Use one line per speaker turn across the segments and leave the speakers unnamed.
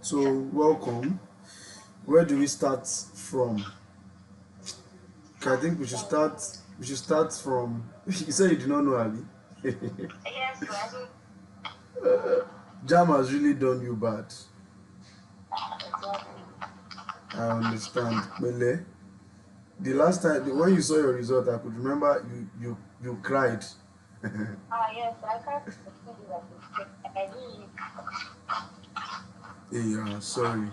So welcome. Where do we start from? Okay, I think we should start. We should start from. You said you did not know, Ali.
Yes, right.
Jam has really done you bad.
Exactly.
I understand, Mele. The last time when you saw your result, I could remember you cried.
Yes, I can't explain it like this. I didn't.
Yeah, sorry.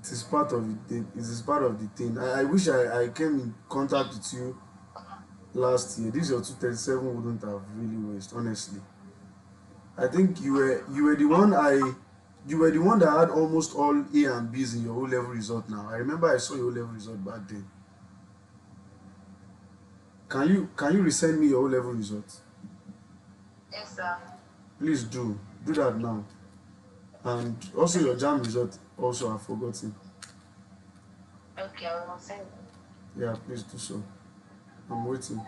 It is part of the thing. It is part of the thing. I wish I came in contact with you last year. This your 237 wouldn't have really wasted, honestly. I think you were the one you were the one that had almost all A and B's in your O level result now. I remember I saw your O level result back then. Can you resend me your O level result?
Yes, sir.
Please do. Do that now. And also your jam result also I've forgotten.
Okay, I will send it.
Yeah, please do so. I'm waiting.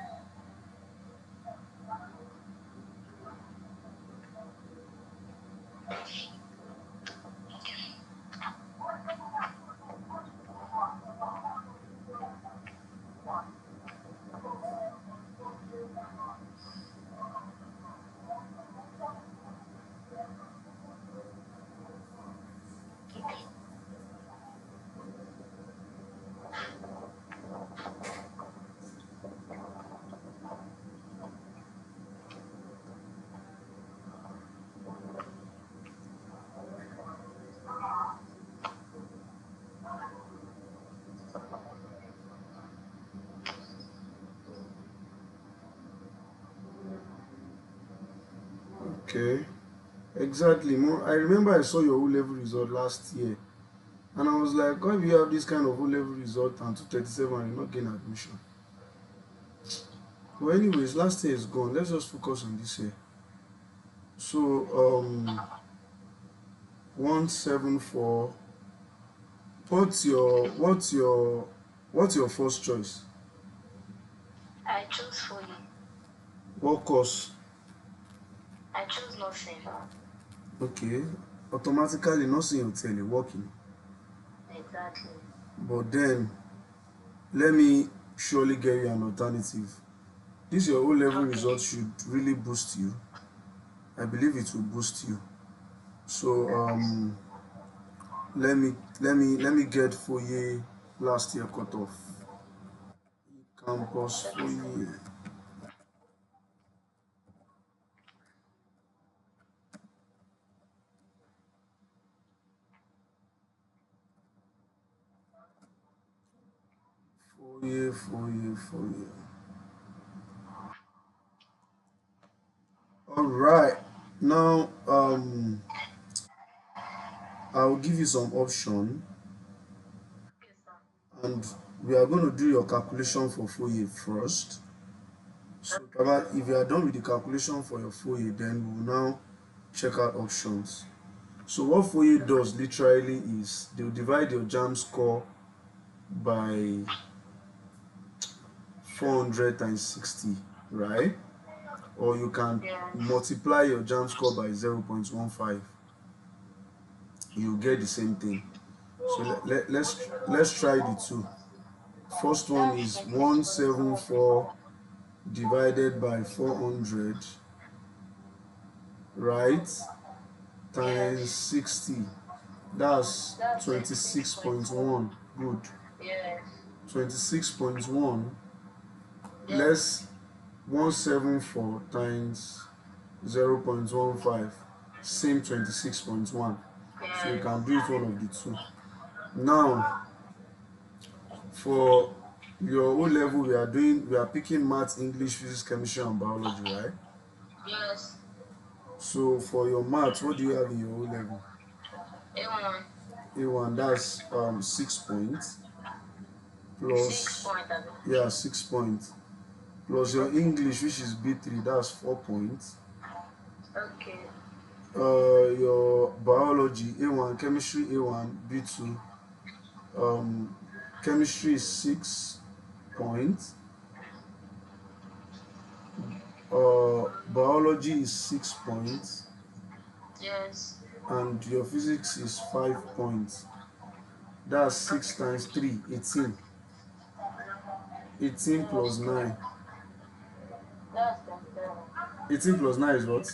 Okay. Exactly. I remember I saw your O level result last year. And I was like, why do you have this kind of O level result and 237 and you're not getting admission? Well, anyways, last year is gone. Let's just focus on this year. So, 174. What's your first choice?
I choose for you.
What course?
I choose nothing.
Okay. Automatically nursing will tell you working.
Exactly.
But then let me surely get you an alternative. This your O level
Okay.
result should really boost you. I believe it will boost you. So let me get FUOYE last year cut off. Campus
Okay, sir.
FUOYE. FUOYE. All right. Now I'll give you some option,
Okay, sir.
and we are going to do your calculation for FUOYE first. So Baba, if you are done with the calculation for your FUOYE, then we will now check out options. So what FUOYE does literally is they'll divide your JAM score by 460, right? Or you can
Yes.
multiply your JAM score by 0.15. You get the same thing. So let's try the two. First one is 174 divided by 400, right? Times
Yes.
60. That's
That's 26.1.
26.1. Good.
Yes.
26.1
Yes.
less 174 times 0.15, same 26.1. So you
Yes.
can do it one of the two. Now for your O level, we are picking math, English, physics, chemistry, and biology, right?
Yes.
So for your math, what do you have in your O level?
A1.
A1, that's 6 points,
6
plus,
point.
yeah, 6 points, plus your
Okay.
English, which is B3, that's 4 points.
Okay.
Your biology A1, chemistry A1, B2, chemistry is 6 points, biology is 6 points,
Yes.
and your physics is 5 points. That's 6 times 3, 18. 18 plus
Yes.
9.
That's 27.
18 plus 9 is what?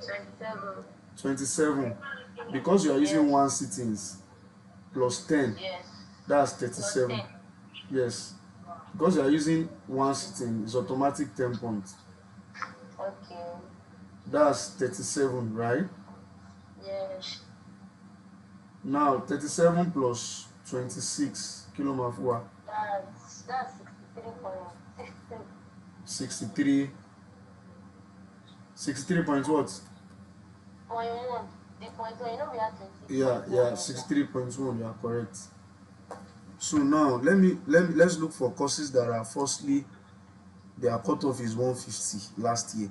27.
27. Because you are using
Yes.
one sittings plus 10,
Yes.
that's
Plus
37.
10.
Yes. Because you are using one sitting, it's automatic 10 points.
Okay.
That's 37, right?
Yes.
Now 37 plus 26 kilomafua,
That's 63.63.
63. 63 points what?
Point one. The point one, you know we have 26
Yeah,
point
yeah,
one.
63.1, you are correct. So now let's look for courses that are firstly their cutoff is 150 last year,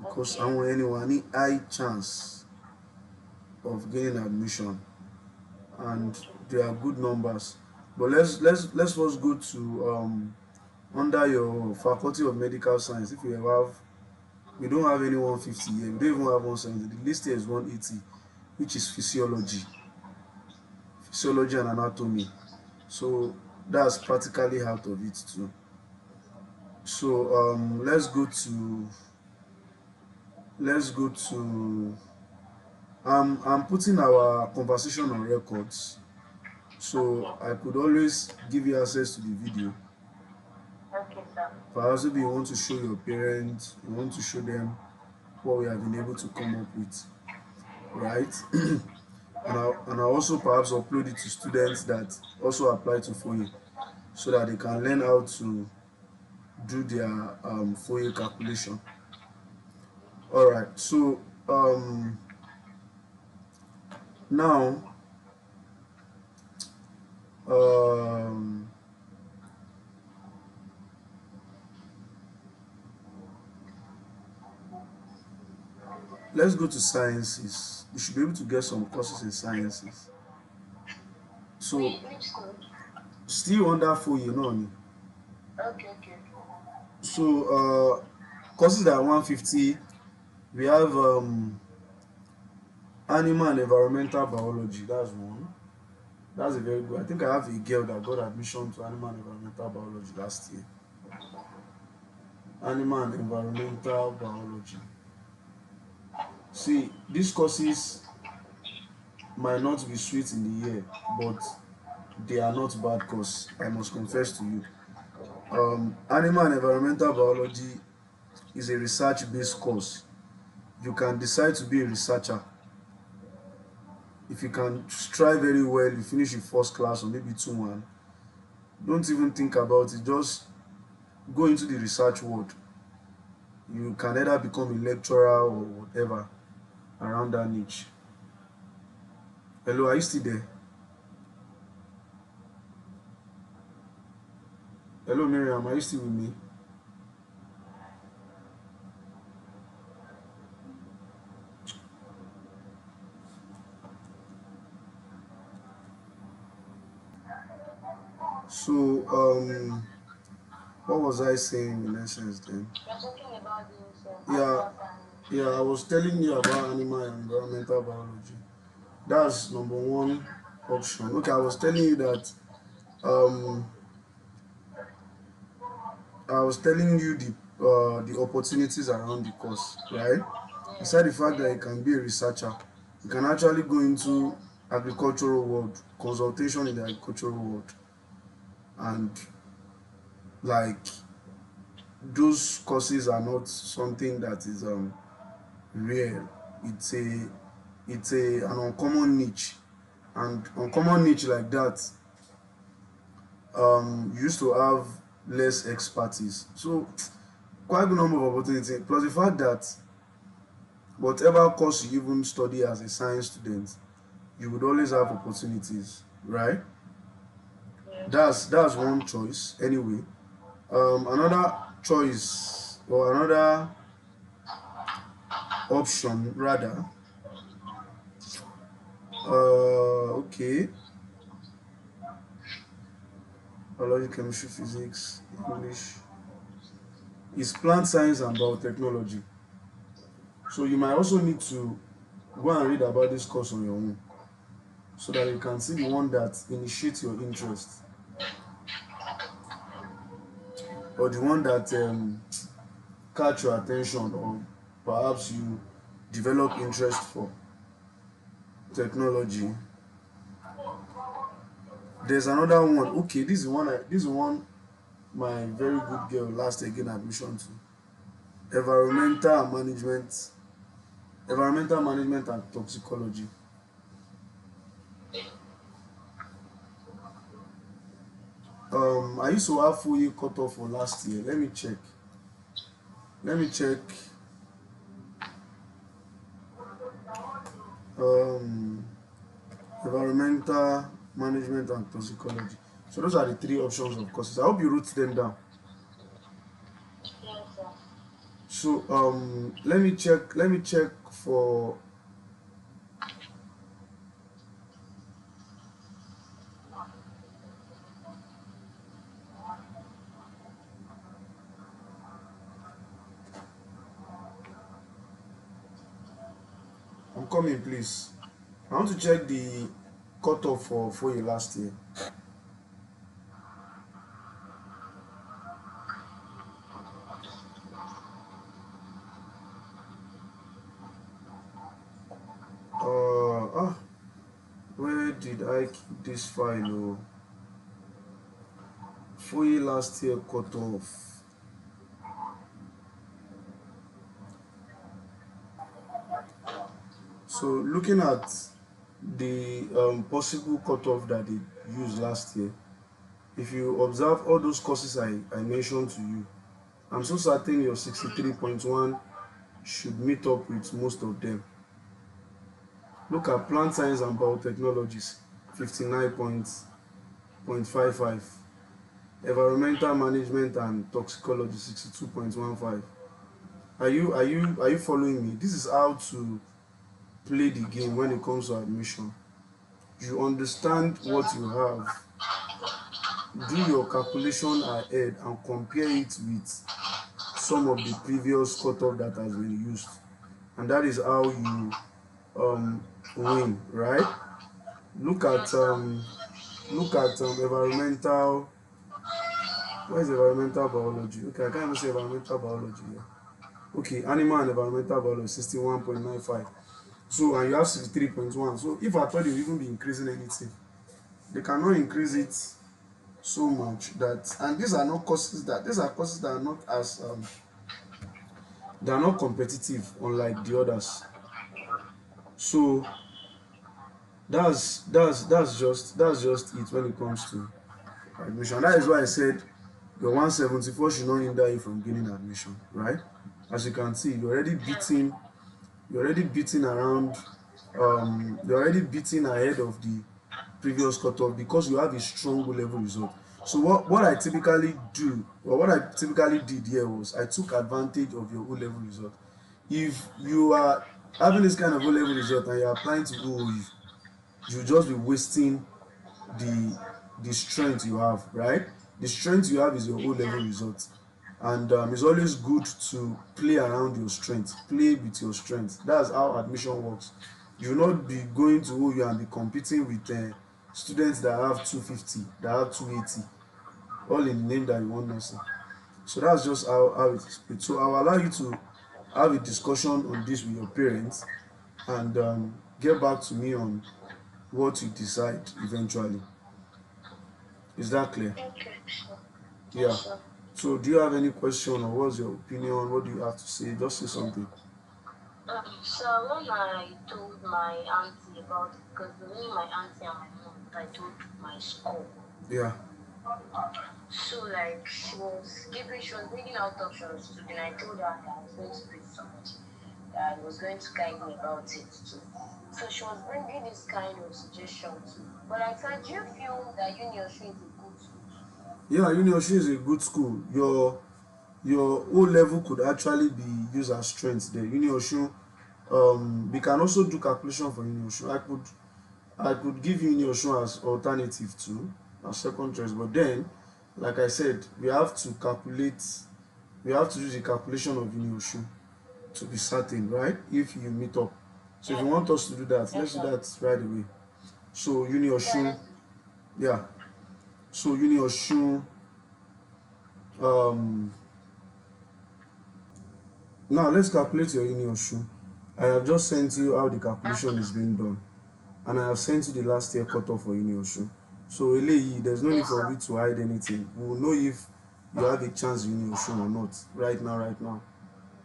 because I
Okay.
want anyone any high chance of getting admission, and
Okay.
they are good numbers. But let's first go to under your faculty of medical science. If you have, we don't have any 150 here, we don't even have 170. The list here is 180, which is physiology and anatomy. So that's practically out of it too. So let's go to I'm putting our conversation on records, so
Okay.
I could always give you access to the video.
Okay, sir.
Perhaps if you want to show your parents, you want to show them what we have been able to come up with, right?
Yes, sir.
And I also perhaps upload it to students that also apply to FUOYE, so that they can learn how to do their FUOYE calculation. All right. So now um, let's go to sciences. You should be able to get some courses in sciences. So
Which school?
still under FUOYE, you know.
Okay, okay.
So courses that are 150, we have animal and environmental biology. That's one. That's a very good. I think I have a girl that got admission to animal and environmental biology last year. Animal and environmental biology. See, these courses might not be sweet in the ear, but they are not bad course, I must confess to you. Animal and environmental biology is a research-based course. You can decide to be a researcher. If you can strive very well, you finish your first class or maybe 2-1. Don't even think about it. Just go into the research world. You can either become a lecturer or whatever around that niche. Hello, are you still there? Hello, Miriam, are you still with me? So, what was I saying in essence then?
We're talking about this
Yeah,
animals and
yeah, I was telling you about animal and environmental biology. That's number one option. Okay, I was telling you that um, I was telling you the opportunities around the course, right?
yes,
Aside the fact that you
yes,
can be a researcher, you can actually go into
yes,
agricultural world, consultation in the agricultural world, and like those courses are not something that is rare. It's an uncommon niche, and uncommon niche like that used to have less expertise. So quite a good number of opportunities. Plus the fact that whatever course you even study as a science student, you would always have opportunities, right?
yes.
That's one choice anyway. Another choice, or another option rather, okay, biology, chemistry, physics, English, is plant science and biotechnology. So you might also need to go and read about this course on your own, so that you can see the one that initiates your interest, or the one that catch your attention, or perhaps you develop interest for technology. There's another one. Okay, this is one my very good girl last again admission to. Environmental management, environmental management and toxicology. I used to have FUOYE cut off for last year. Let me check. Let me check. Um, Environmental management and toxicology. So those are the three options of courses. I hope you wrote them down.
Yes, sir.
So let me check. Let me check for. I'm coming, please. I want to check the cutoff for FUOYE last year. Where did I keep this file? Oh, FUOYE last year cutoff. So looking at the possible cutoff that they used last year, if you observe all those courses I mentioned to you, I'm so certain your 63.1 should meet up with most of them. Look at plant science and biotechnologies, 59.55. Environmental management and toxicology, 62.15. Are you following me? This is how to play the game when it comes to admission. You understand what you have, do your calculation ahead and compare it with some of the previous cutoff that has been used, and that is how you win, right? Look at
Yes, sir.
environmental. What is environmental biology? Okay, I can't even say environmental biology here. Okay, animal and environmental biology, 61.95. So, and you have 63.1. So if I thought you even be increasing anything, they cannot increase it so much that, and these are not courses that, these are courses that are not as they are not competitive unlike the others. So that's just it when it comes to admission. That is why I said your 174 should not hinder you from gaining admission, right? As you can see, you're already beating around, you're already beating ahead of the previous cutoff because you have a strong level result. So what I typically do, or what I typically did here, was I took advantage of your O-level result. If you are having this kind of O-level result and you're applying to OOE, you'll just be wasting the the strength you have, right? The strength you have is your O-level result, and it's always good to play around your strength, play with your strength. That's how admission works. You will not be going to OU and be competing with students that have 250, that have 280, all in the name that you want nursing. So that's just how it is played. So I'll allow you to have a discussion on this with your parents, and get back to me on what you decide eventually. Is that clear?
Okay, sir. Yes,
Yeah.
sir.
So do you have any question, or what's your opinion? What do you have to say? Just say something.
So when I told my auntie about it, because only my auntie and my mom, I told my school.
Yeah.
So like she was bringing out options to, then I told her that I was going to pay somebody that was going to guide me about it too. So she was bringing this kind of suggestion too. But I said, do you feel that UNIOSUN is a good school?
Yeah, UNIOSUN is a good school. Your O level could actually be used as strength there. UNIOSUN, we can also do calculation for UNIOSUN. I could give UNIOSUN as alternative too, as second choice. But then, like I said, we have to use the calculation of UNIOSUN to be certain, right? If you meet up. So if you want us to do that, let's do that right away. So UNIOSUN, yeah. So UNIOSUN, now let's calculate your UNIOSUN. I have just sent you how the calculation is being done, and I have sent you the last year cutoff for UNIOSUN. So eléyìí, there's no need for me to hide anything. We will know if you have a chance in UNIOSUN or not right now.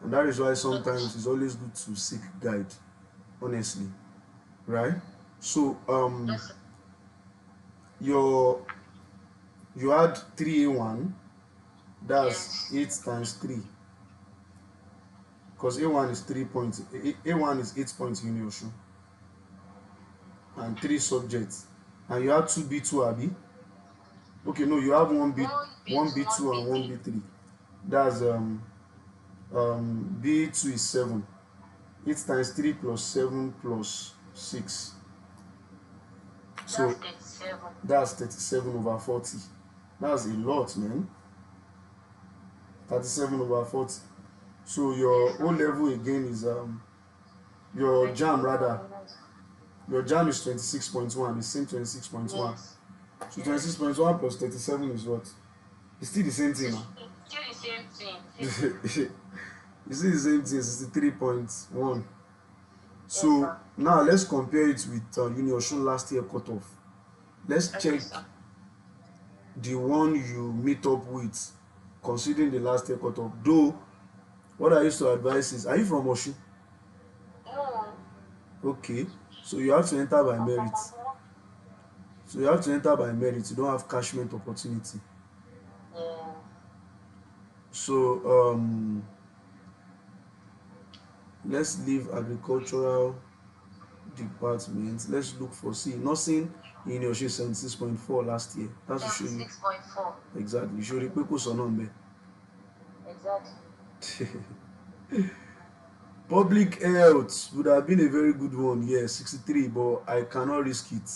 And that is why sometimes it's always good to seek guide, honestly, right? So you had 3A1, that's 8 times 3, because A1 is 3 points. A1 is 8 points UNIOSUN and 3 subjects, and you have 2B2 abi. Okay, no, you have 1B2 and 1B3. That's B2 is 7. 8 times 3 plus 7 plus 6. So that's 37 over 40. That's a lot, man. 37 over 40. So your O level again is your Jamb rather. Your Jamb is 26.1, the same 26.1. So 26.1 plus 37 is what? It's still the same thing now.
Still the same thing.
It's still the same thing, 63.1. So now let's compare it with UNIOSUN last year cutoff. Let's check the one you meet up with, considering the last year cutoff. Though, what I used to advise is, are you from Osun?
No.
Okay, so you have to enter by merit. You don't have cashment opportunity.
Yeah.
So let's leave agricultural department. Let's look for nursing in UNIOSUN 76.4 last year. That's to show you
6.4.
exactly. You should repeat what's on
Exactly.
Public health would have been a very good one, yes, 63, but I cannot risk it.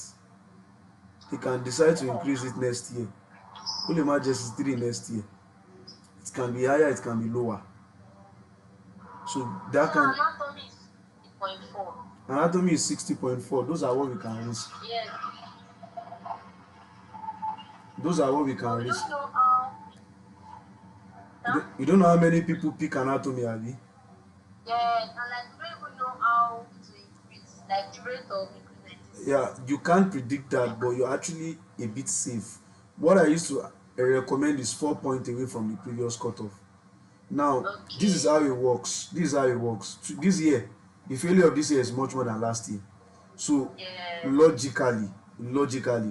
They can decide to increase it next year. Only imagine 63 next year. It can be higher, it can be lower. So that can. Anatomy is 60.4. Those are what we can risk.
Yes.
Those are what we can risk.
You don't know
you don't know how many people pick anatomy, Abby?
Yeah, and like you don't even know how to increase, like the rate of increment.
Yeah, you can't predict that, but you're actually a bit safe. What I used to recommend is 4 points away from the previous cutoff. Now, this is how it works. This year, the failure of this year is much more than last year. So, logically,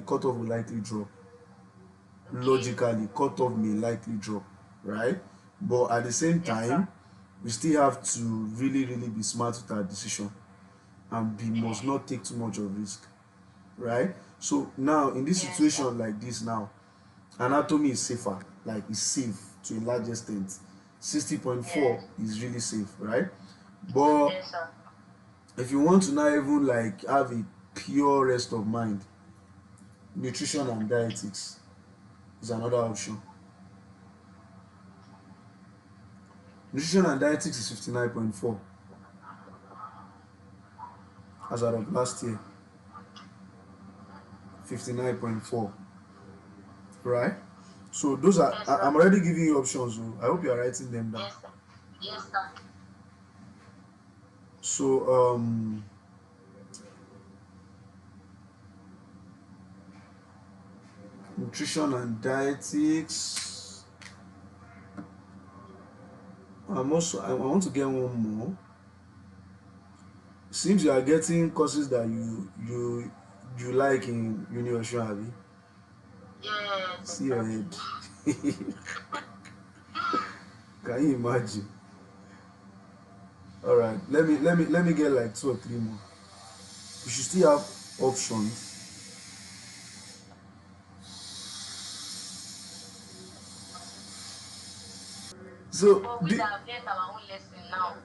cutoff will likely drop. Logically, cutoff may likely drop, right? But at the same time, we still have to really be smart with our decision, and we must not take too much of risk, right? So now, in this situation like this now, anatomy is safer, like it's safe to a large extent. 60.4 is really safe, right? But if you want to now even like have a pure rest of mind, nutrition and dietetics is another option. Nutrition and dietetics is 59.4 as out of last year. 59.4, right? So those are, I'm already giving you options. I hope you are writing them down.
Yes, sir.
So nutrition and dietetics. I want to get one more. Seems you are getting courses that you like in UNIOSUN, Abby.
Yeah.
See your head. Can you imagine? All right, let me get like 2 or 3 more. You should still have options. So
we have get our own lesson now.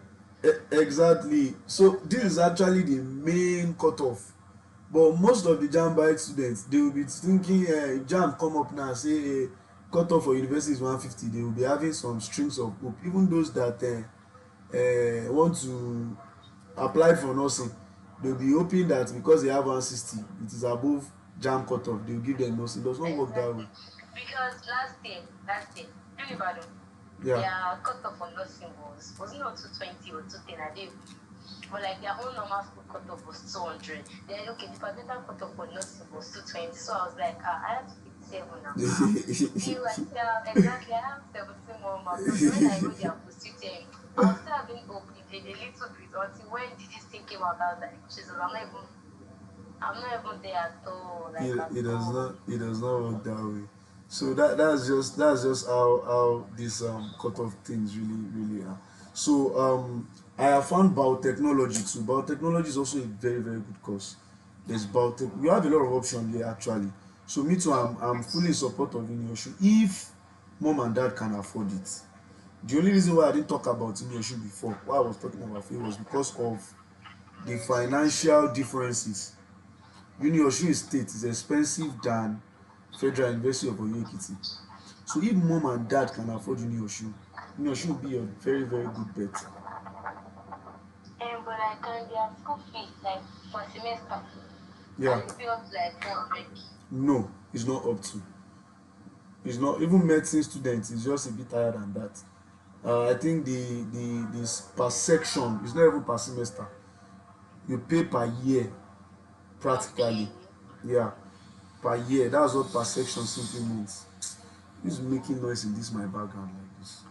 Exactly. So this is actually the main cutoff. But most of the Jamb students, they will be thinking, Jamb come up now and say cutoff for university is 150. They will be having some strings of hope. Even those that want to apply for nursing, they'll be hoping that because they have 160, it is above Jamb cutoff, they'll give them nursing. It does not work that way.
Exactly. Because last year, during Ibadan,
Yeah.
their cutoff for nursing was it not 220 or 210? I didn't. But like their own normal school cutoff was 200. Then okay, departmental cutoff for nursing was 220. So I was like, I have to pick 7 now. He was like, yeah, exactly. I have 17 more marks. So when I wrote their position, I was still having hope a little bit until when did this thing came out. I was like, Jesus, I'm not even there at all. Like
It does not work that way. So that's just how these cutoff things really are. So I have found biotechnology too. Biotechnology is also a very very good course. There's biotech. You have a lot of options here actually. So me too, I'm fully in support of UNIOSUN if mom and dad can afford it. The only reason why I didn't talk about UNIOSUN before, why I was talking about it, was because of the financial differences. UNIOSUN state is expensive than Federal University of Oyo. So if mom and dad can afford UNIOSUN, UNIOSUN will be a very very good bet.
but I can their school fees like for semester.
Yeah.
Can it be up to like 400?
No, it's not up to. It's not even medicine students. It's just a bit higher than that. I think the this per section is not even per semester. You pay per year practically.
Okay.
Yeah, per year. That's what per section simply means. Who's making noise in this my background like this?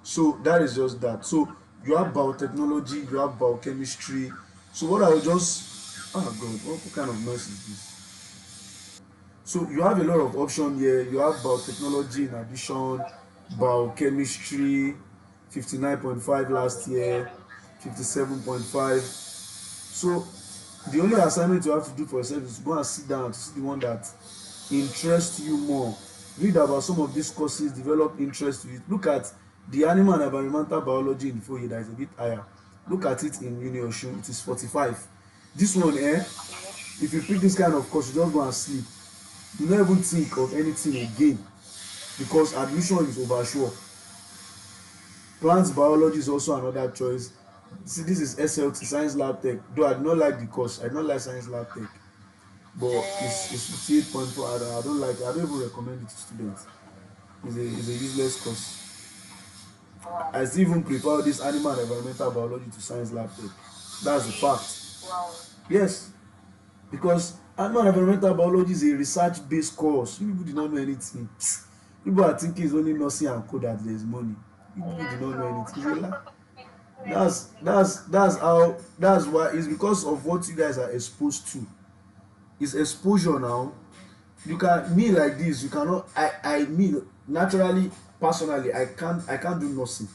So that is just that. So you have biotechnology, you have biochemistry. So what I will just, oh god, what kind of noise is this? So you have a lot of options here. You have biotechnology in addition, biochemistry, 59.5 last year, 57.5. So the only assignment you have to do for yourself is to go and sit down to see the one that interests you more. Read about some of these courses, develop interest to it. Look at the animal and environmental biology in FUOYE that is a bit higher. Look at it in UNIOSUN, it is 45. This one, if you pick this kind of course, you just go and sleep. Do not even think of anything again because admission is oversure. Plant biology is also another choice. See, this is SLT, Science Lab Tech. Though I do not like the course, I do not like Science Lab Tech. But it's 58.4. I don't like it. I don't even recommend it to students. It's a useless course.
Wow.
I still even prefer this animal and environmental biology to Science Lab Tech. That's the fact.
Wow.
Yes, because animal and environmental biology is a research-based course. You people do not know anything. People are thinking it's only nursing and code that there's money. You people
Yes,
do not know anything. It's a
so
lie. That's why it's because of what you guys are exposed to. It's exposure now. You can me like this, you cannot I me naturally, personally, I can't do nursing.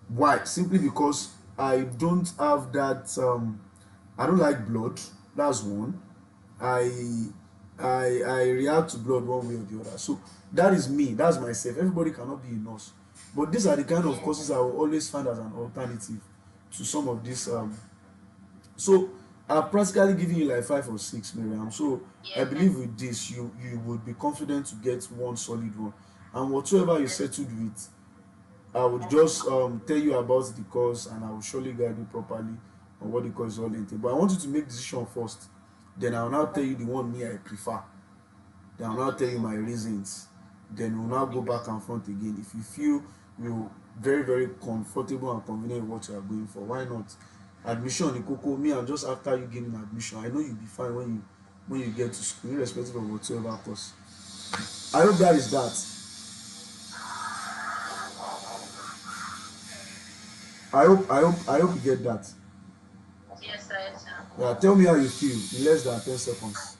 Why? Simply because I don't have that I don't like blood. That's one. I I react to blood one way or the other. So that is me. That's myself. Everybody cannot be a nurse. But these are the kind of courses I will always find as an alternative to some of these. So I've practically given you like 5 or 6, Miriam. So I
yeah.
believe with this, you would be confident to get one solid one. And whatsoever you settled with, I would just tell you about the course and I will surely guide you properly on what the course is all into. But I want you to make decision first. Then I will now tell you the one me I prefer. Then I will now tell you my reasons. Then we'll now go back and front again. If you feel you're very, very comfortable and convenient with what you are going for, why not? Admission in Coco, me and just after you gaining admission, I know you'll be fine when you get to school, irrespective of whatsoever course. I hope that is that. I hope you get that.
Yes, I
Yeah, tell me how you feel in less than 10 seconds.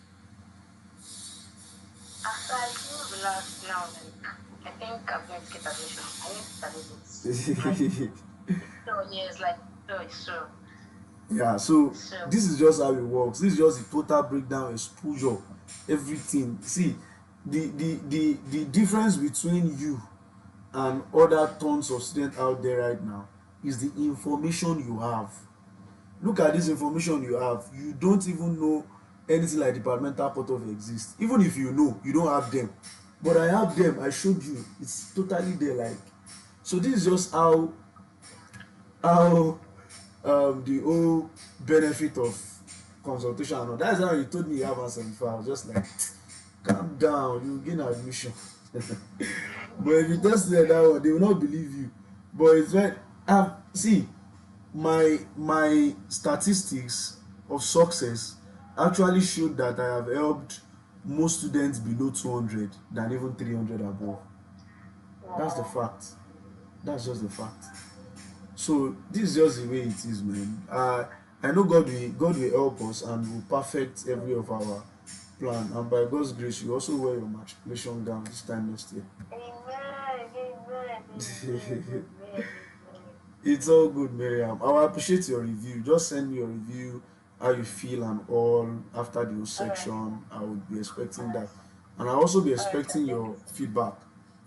after I feel relaxed now, like I think I'm going to get admission. I need to study this. Like so yes, like so it's true.
Yeah, so
So
this is just how it works. This is just the total breakdown, exposure, everything. See, the difference between you and other tons of students out there right now is the information you have. Look at this information you have. You don't even know anything like departmental cutoff exists. Even if you know, you don't have them. But I have them. I showed you. It's totally there. Like, so this is just how how the whole benefit of consultation and all. That's how he told me you have answer before. I was just like, calm down, you gain admission. But if you just say that one, they will not believe you. But it's when see my statistics of success actually showed that I have helped most students below 200 than even 300 above. That's the fact. That's just the fact. So this is just the way it is, man. I know God will help us and will perfect every of our plan. And by God's grace, you also wear your matriculation gown this time next year.
Amen. Amen. Amen. Amen.
It's all good, Miriam. I will appreciate your review. Just send me your review, how you feel and all after the whole
Alright.
section. I would be expecting that. And I'll also be
Alright, sir.
expecting
Thank
your
you.
feedback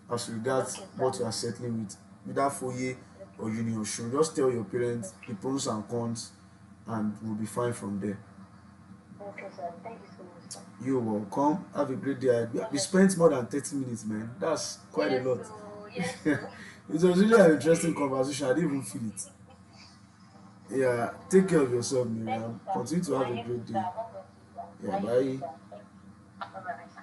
as regards
Okay,
what
sir.
you are settling with, whether FUOYE
Okay.
or UNIOSUN. Just tell your parents
Okay.
the pros and cons and we'll be fine from there.
Okay, sir. Thank you so much, sir.
You're welcome. Have a great day. We
Okay.
spent more than 30 minutes, man. That's quite a
Yes,
lot.
so yes,
It
so.
was really an interesting conversation. I didn't even feel it. Yeah, take care of yourself,
Thank you,
Miriam.
sir.
Continue to have a
And you too,
great
sir.
day.
God bless you, sir.
Yeah,
And you too,
bye.
sir. Bye bye.